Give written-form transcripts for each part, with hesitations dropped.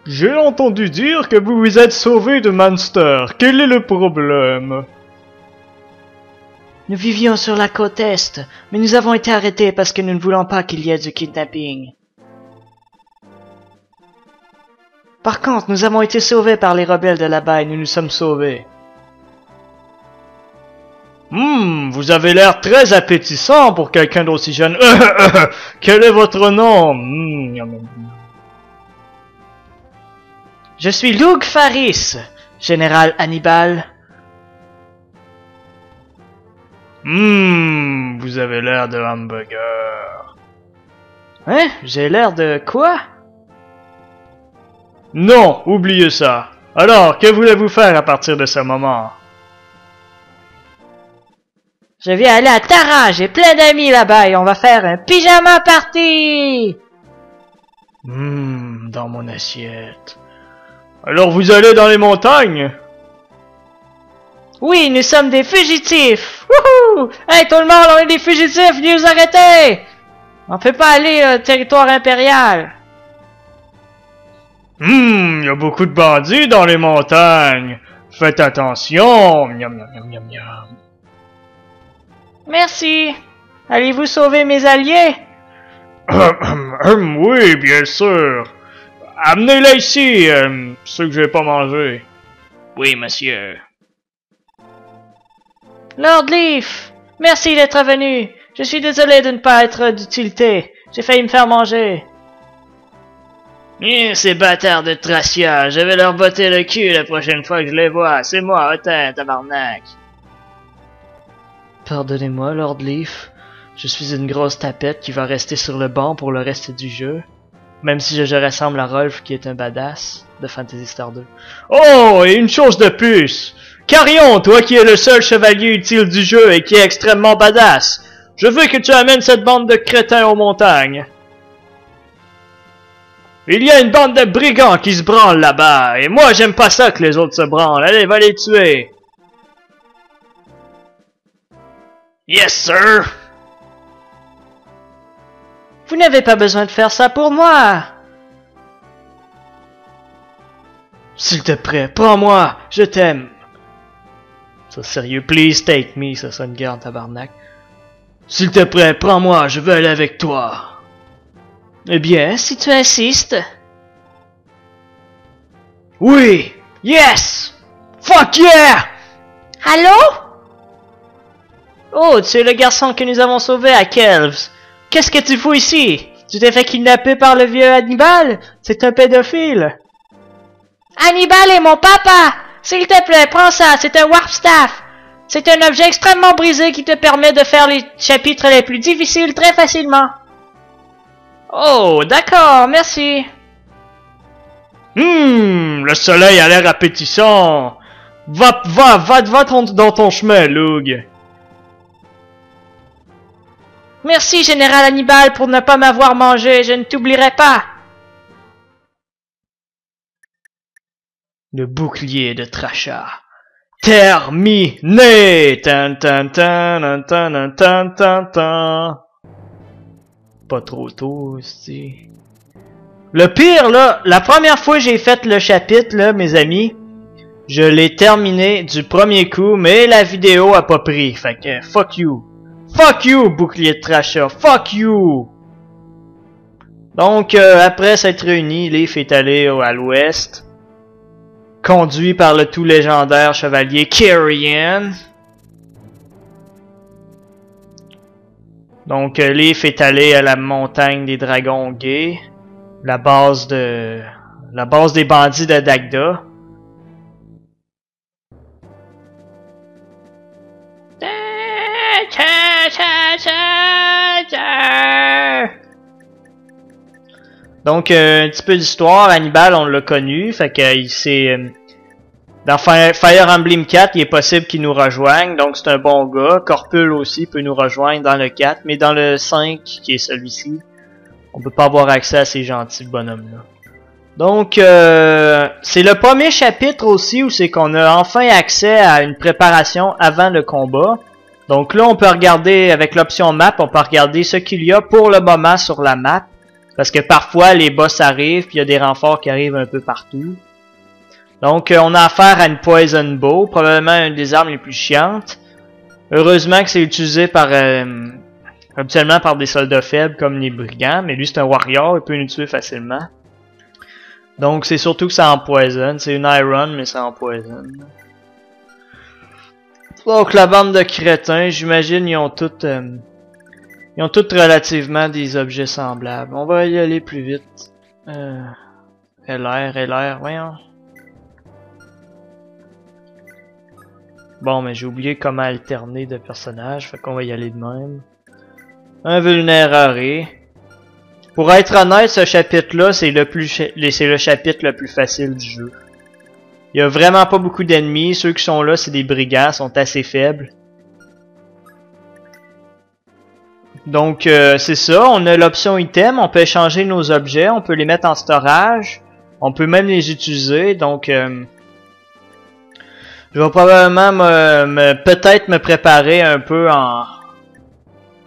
J'ai entendu dire que vous vous êtes sauvé de Munster. Quel est le problème? Nous vivions sur la côte Est, mais nous avons été arrêtés parce que nous ne voulons pas qu'il y ait du kidnapping. Par contre, nous avons été sauvés par les rebelles de là-bas et nous nous sommes sauvés. Vous avez l'air très appétissant pour quelqu'un d'aussi jeune. Quel est votre nom? Je suis Luke Faris, général Hannibal. Vous avez l'air de hamburger. Hein? J'ai l'air de quoi? Non, oubliez ça. Alors, que voulez-vous faire à partir de ce moment? Je vais aller à Tara, j'ai plein d'amis là-bas et on va faire un pyjama party! Dans mon assiette. Alors vous allez dans les montagnes? Oui, nous sommes des fugitifs! Wouhou! Hey tout le monde, on est des fugitifs, venez nous arrêter! On peut pas aller au territoire impérial. Il y a beaucoup de bandits dans les montagnes. Faites attention. Miam, miam, miam, miam, miam. Merci. Allez-vous sauver mes alliés? Oui, bien sûr. Amenez-les ici, ceux que je vais pas manger. Oui, monsieur. Lord Leaf, merci d'être venu. Je suis désolé de ne pas être d'utilité. J'ai failli me faire manger. Ces bâtards de Thracia, je vais leur botter le cul la prochaine fois que je les vois. C'est moi, Otin, tabarnak. Pardonnez-moi, Lord Leaf. Je suis une grosse tapette qui va rester sur le banc pour le reste du jeu. Même si je ressemble à Rolf qui est un badass de Phantasy Star 2. Oh, et une chose de plus. Carrion, toi qui es le seul chevalier utile du jeu et qui est extrêmement badass. Je veux que tu amènes cette bande de crétins aux montagnes. Il y a une bande de brigands qui se branlent là-bas, et moi j'aime pas ça que les autres se branlent. Allez, va les tuer. Yes, sir. Vous n'avez pas besoin de faire ça pour moi. S'il te plaît, prends-moi, je t'aime. Ça, sérieux, please take me, ça sonne guerre en tabarnak. S'il te plaît, prends-moi, je veux aller avec toi. Eh bien, si tu insistes. Oui! Yes! Fuck yeah! Allô? Oh, tu es le garçon que nous avons sauvé à Kelvs. Qu'est-ce que tu fous ici? Tu t'es fait kidnapper par le vieux Hannibal? C'est un pédophile. Hannibal est mon papa! S'il te plaît, prends ça, c'est un Warp Staff. C'est un objet extrêmement brisé qui te permet de faire les chapitres les plus difficiles très facilement. Oh, d'accord, merci. Le soleil a l'air appétissant. Va dans ton chemin, Lug. Merci, Général Hannibal, pour ne pas m'avoir mangé, je ne t'oublierai pas. Le bouclier de Thracia. Terminé! Tan, tan, tan, tan, tan, tan, tan. Pas trop tôt, aussi. Le pire, là, la première fois que j'ai fait le chapitre, là, mes amis, je l'ai terminé du premier coup, mais la vidéo a pas pris. Fait que, fuck you. Fuck you, bouclier de Thracia. Fuck you! Donc, après s'être réunis, Leaf est allé à l'ouest, conduit par le tout légendaire chevalier Carrion. Donc, Leaf est allé à la montagne des dragons gays, la base des bandits de Dagda. Donc, un petit peu d'histoire, Hannibal, on l'a connu, fait qu'il s'est... dans Fire Emblem 4, il est possible qu'il nous rejoigne, donc c'est un bon gars. Corpul aussi peut nous rejoindre dans le 4, mais dans le 5, qui est celui-ci, on peut pas avoir accès à ces gentils bonhommes-là. Donc, c'est le premier chapitre aussi où c'est qu'on a enfin accès à une préparation avant le combat. Donc là, on peut regarder, avec l'option map, on peut regarder ce qu'il y a pour le moment sur la map. Parce que parfois, les boss arrivent, puis il y a des renforts qui arrivent un peu partout. Donc, on a affaire à une Poison Bow, probablement une des armes les plus chiantes. Heureusement que c'est utilisé par habituellement par des soldats faibles comme les brigands, mais lui c'est un warrior, il peut nous tuer facilement. Donc c'est surtout que ça empoisonne, c'est une iron mais ça empoisonne. Donc la bande de crétins, j'imagine ils ont toutes relativement des objets semblables. On va y aller plus vite. LR, voyons. Bon, mais j'ai oublié comment alterner de personnages, fait qu'on va y aller de même. Invulnérable. Pour être honnête, ce chapitre-là, c'est le chapitre le plus facile du jeu. Il y a vraiment pas beaucoup d'ennemis, ceux qui sont là, c'est des brigands, sont assez faibles. Donc, c'est ça, on a l'option item, on peut échanger nos objets, on peut les mettre en storage, on peut même les utiliser, donc... je vais probablement peut-être me préparer un peu à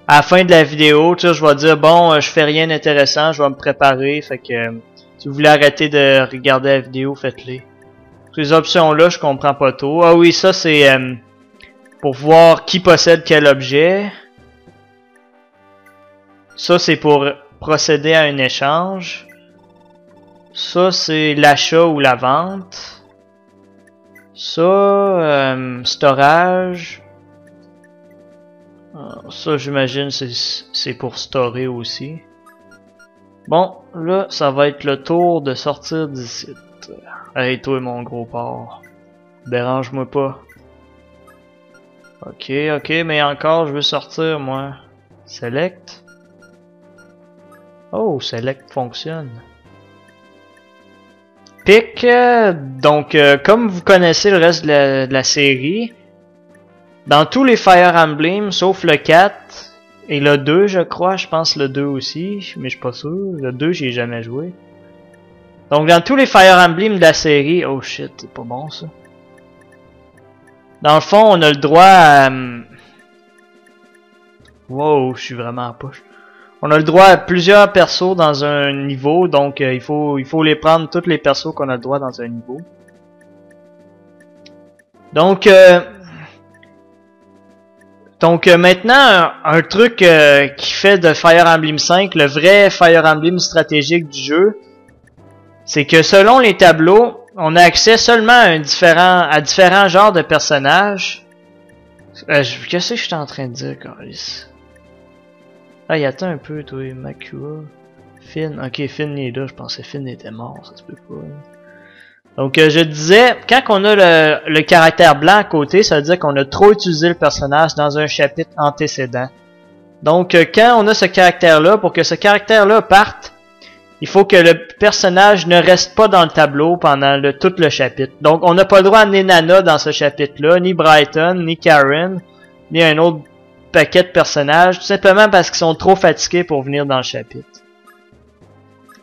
la fin de la vidéo. Tu sais, je vais dire bon, je fais rien d'intéressant, je vais me préparer. Fait que si vous voulez arrêter de regarder la vidéo, faites-les. Ces options-là, je comprends pas trop. Ah oui, ça c'est pour voir qui possède quel objet. Ça c'est pour procéder à un échange. Ça c'est l'achat ou la vente. Ça, storage. Ça, j'imagine, c'est pour storer aussi. Bon, là, ça va être le tour de sortir d'ici. Hey, toi, mon gros porc. Dérange-moi pas. Ok, mais encore, je veux sortir, moi. Select. Oh, Select fonctionne. Pick, donc comme vous connaissez le reste de la série, dans tous les Fire Emblem, sauf le 4 et le 2 je crois, je pense le 2 aussi, mais je suis pas sûr, le 2 j'y ai jamais joué. Donc dans tous les Fire Emblem de la série, oh shit, c'est pas bon ça. Dans le fond, on a le droit à... wow, je suis vraiment en push. On a le droit à plusieurs persos dans un niveau, donc il faut les prendre, tous les persos qu'on a le droit dans un niveau. Donc maintenant, un truc qui fait de Fire Emblem 5 le vrai Fire Emblem stratégique du jeu, c'est que selon les tableaux, on a accès seulement à différents genres de personnages. Qu'est-ce que je suis en train de dire, Carlis? Ah, il attend un peu, toi, Makua. Finn, ok, Finn il est là, je pensais Finn était mort, ça se peut pas. Donc, je disais, quand on a le caractère blanc à côté, ça veut dire qu'on a trop utilisé le personnage dans un chapitre antécédent. Donc, quand on a ce caractère-là, pour que ce caractère-là parte, il faut que le personnage ne reste pas dans le tableau pendant tout le chapitre. Donc, on n'a pas le droit à amener Nana dans ce chapitre-là, ni Brighton, ni Karen, ni un autre paquet de personnages, tout simplement parce qu'ils sont trop fatigués pour venir dans le chapitre.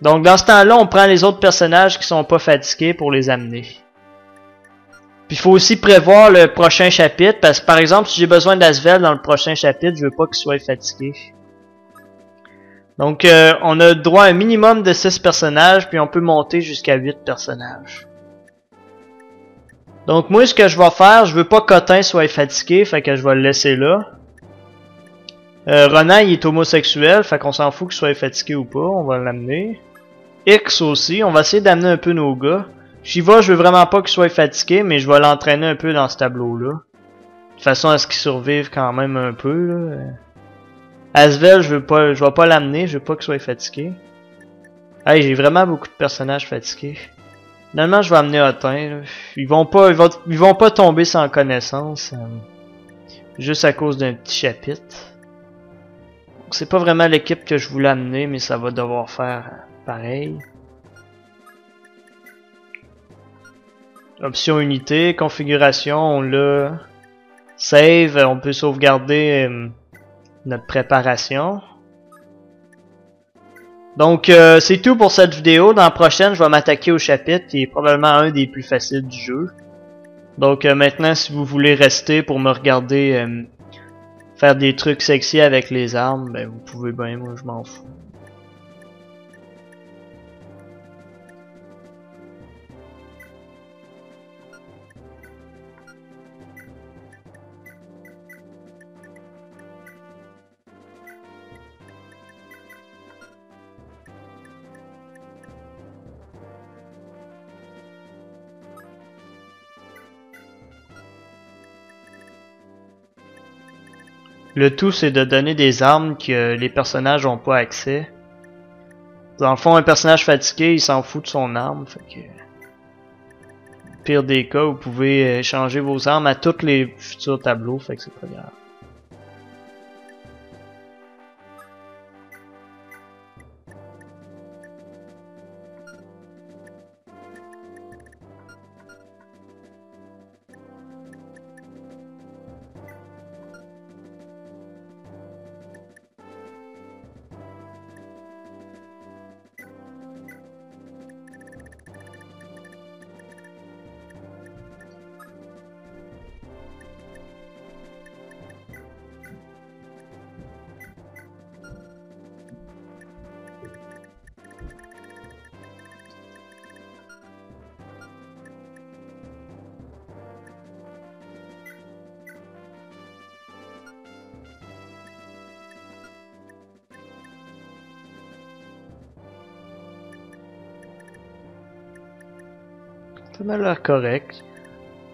Donc dans ce temps-là, on prend les autres personnages qui sont pas fatigués pour les amener. Puis il faut aussi prévoir le prochain chapitre, parce que par exemple, si j'ai besoin d'Asvel dans le prochain chapitre, je veux pas qu'il soit fatigué. Donc on a droit à un minimum de 6 personnages, puis on peut monter jusqu'à 8 personnages. Donc moi, ce que je vais faire, je veux pas qu'Otin soit fatigué, fait que je vais le laisser là. Ronan, il est homosexuel, fait qu'on s'en fout qu'il soit fatigué ou pas, on va l'amener. X aussi, on va essayer d'amener un peu nos gars. Shiva, je veux vraiment pas qu'il soit fatigué, mais je vais l'entraîner un peu dans ce tableau-là. De façon à ce qu'il survive quand même un peu, là. Asvel, je vais pas l'amener, je veux pas qu'il soit fatigué. Hey, j'ai vraiment beaucoup de personnages fatigués. Finalement, je vais amener Otin, là. Ils vont pas tomber sans connaissance. Juste à cause d'un petit chapitre. C'est pas vraiment l'équipe que je voulais amener, mais ça va devoir faire pareil. Option unité, configuration, on l'a. Save, on peut sauvegarder notre préparation. Donc c'est tout pour cette vidéo. Dans la prochaine, je vais m'attaquer au chapitre qui est probablement un des plus faciles du jeu. Donc maintenant, si vous voulez rester pour me regarder faire des trucs sexy avec les armes, ben vous pouvez bien, moi je m'en fous. Le tout, c'est de donner des armes que les personnages ont pas accès. Dans le fond, un personnage fatigué, il s'en fout de son arme. Fait que... Pire des cas, vous pouvez changer vos armes à tous les futurs tableaux. Fait que c'est pas grave. Ça m'a l'air correct.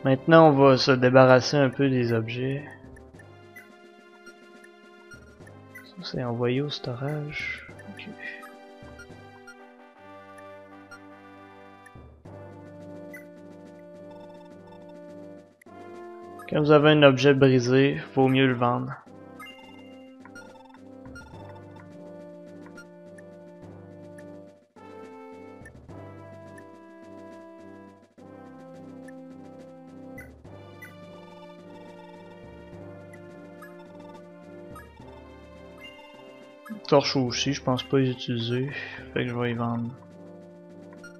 Maintenant, on va se débarrasser un peu des objets. Ça, c'est envoyé au storage. Ok. Quand vous avez un objet brisé, vaut mieux le vendre. Torche aussi, je pense pas les utiliser. Fait que je vais y vendre.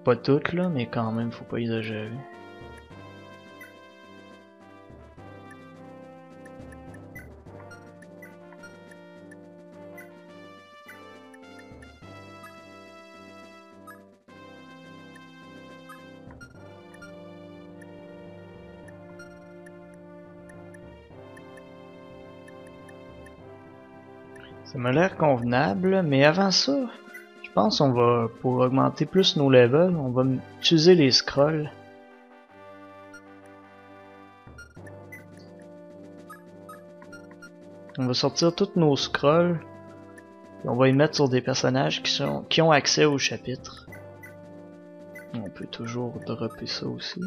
Pas toutes là, mais quand même, faut pas exagérer. Ça m'a l'air convenable, mais avant ça, je pense qu'on va, pour augmenter plus nos levels, on va utiliser les scrolls. On va sortir tous nos scrolls, et on va les mettre sur des personnages qui ont accès au chapitre. On peut toujours dropper ça aussi.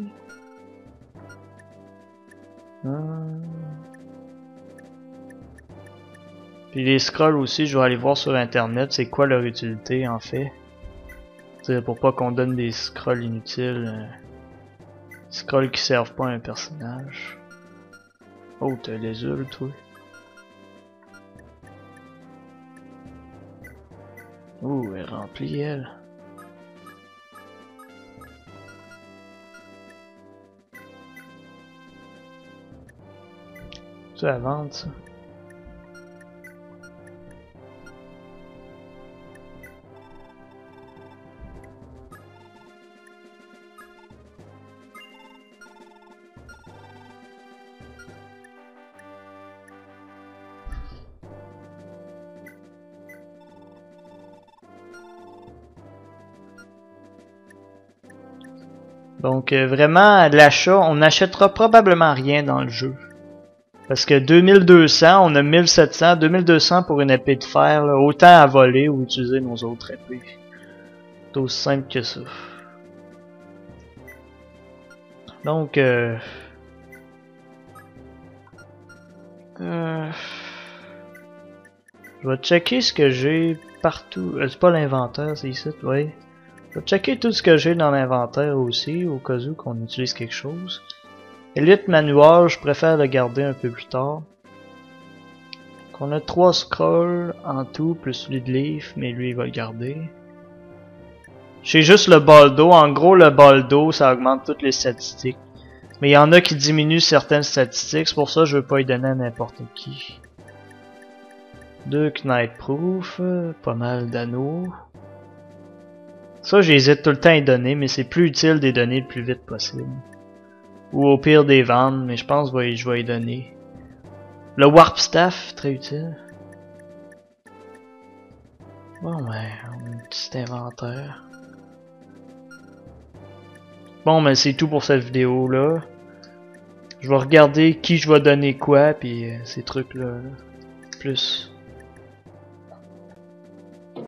Puis les scrolls aussi, je vais aller voir sur internet c'est quoi leur utilité en fait. C'est pour pas qu'on donne des scrolls inutiles. Scrolls qui servent pas à un personnage. Oh, t'as les uls, toi. Ouh, elle est remplie, elle. C'est à vendre, ça. Donc vraiment, l'achat, on n'achètera probablement rien dans le jeu. Parce que 2200, on a 1700, 2200 pour une épée de fer, là, autant à voler ou utiliser nos autres épées. C'est aussi simple que ça. Donc, je vais checker ce que j'ai partout. C'est pas l'inventaire, c'est ici, oui. Je vais checker tout ce que j'ai dans l'inventaire aussi, au cas où qu'on utilise quelque chose. Elite manual, je préfère le garder un peu plus tard. Donc on a 3 scrolls en tout, plus celui de Leaf, mais lui il va le garder. J'ai juste le baldo, en gros le baldo ça augmente toutes les statistiques. Mais il y en a qui diminuent certaines statistiques, c'est pour ça que je veux pas y donner à n'importe qui. 2 Knight Proof, pas mal d'anneaux. Ça j'hésite tout le temps à y donner, mais c'est plus utile de les donner le plus vite possible. Ou au pire des ventes, mais je pense que je vais y donner. Le Warp Staff, très utile. Bon ben, on a un petit inventaire. Bon ben c'est tout pour cette vidéo là. Je vais regarder qui je vais donner quoi, puis ces trucs là. plus.